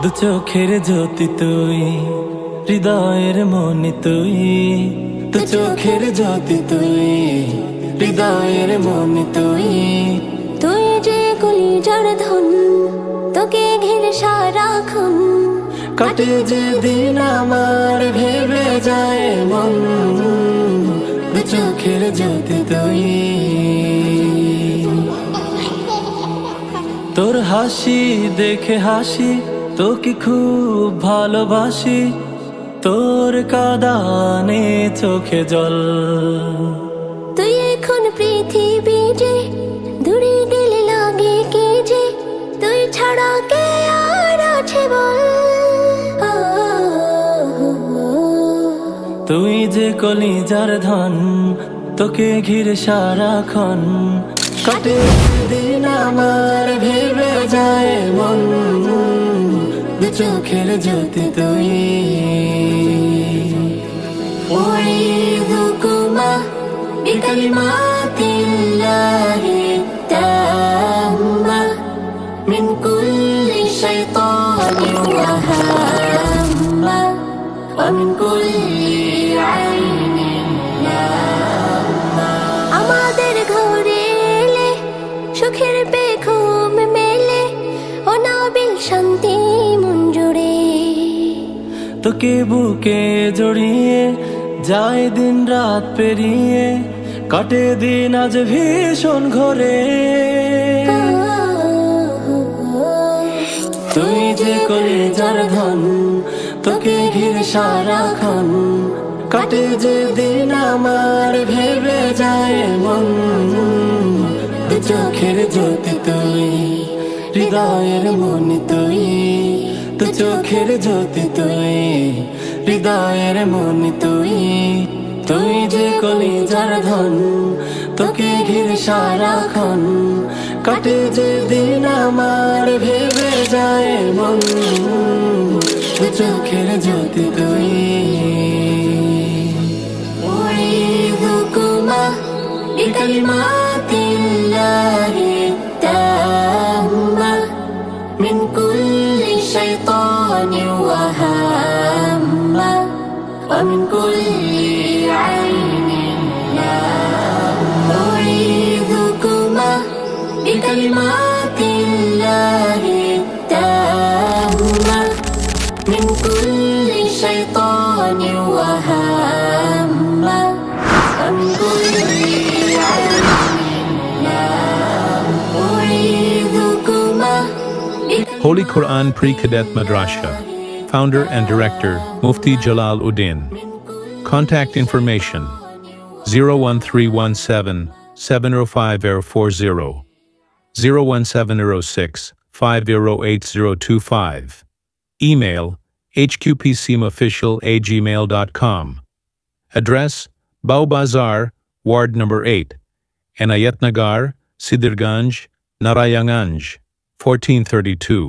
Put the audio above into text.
দু চোখের জ্যোতি তুই, হৃদয়ের মনি তুই। দু চোখের জ্যোতি তুই, হৃদয়ের মনি তুই। তুই যে কলিজার ধন, তোকে ঘিরে সারাক্ষণ কাটে যে দিন আমার ভেবে যায় মন। দু চোখের জ্যোতি তুই। তোর হাসি দেখে হাসি, তোকে খুব ভালোবাসি। তোর কাঁদানে চোখে জল। তুই এখন পৃথিবী যে দূরে গেলে লাগে কে যে, তুই ছাড়া কে আর আছে বল। তুই যে কলিজার ধন, তোকে ঘিরে সারাক্ষণ কাটে দিন আমার ভেবে যায় মন। দু চোখের জ্যোতি তুই। أعيذكما بكلمات الله التامة من كل شيطان وهامة ومن كل عين لامة। আমাদের ঘরে এলে সুখের বেঘুম মেলে, অনাবিল শান্তি মন জুড়ে। তোকে বুকে জড়িয়ে যায় দিন রাত পেরিয়ে, কাটে দিন আজ ভীষণ ঘরে। তুই যে কলিজার ধন, তোকে ঘিরে সারাক্ষণ কাটে যে দিন আমার ভেবে যায় মন। দু চোখের জ্যোতি তুই, হৃদয়ের মনি তুই। দু চোখের জ্যোতি তুই, হৃদয়ের মনি তুই। তুই যে কলিজার ধন, তোকে ঘিরে সারাক্ষণ কাটে যে দিন আমার ভেবে যায় মন। দু চোখের জ্যোতি তুই। أعيذكما بكلمات الله التامة من كل شيطان وهامة ومن كل عين لامة। أعيذكما بكلمات الله التامة من كل شيطان وهامة ومن كل عين لامة। أعيذكما Holy Quran Pre-Cadet Madrasa. Founder and Director Mufti Jalal Uddin. Contact information 01317 705040, 01706 508025. Email hqpsimofficial@gmail.com. Address Bau Bazar, Ward Number 8, Enayatnagar, Sidirganj, Narayanganj, 1432.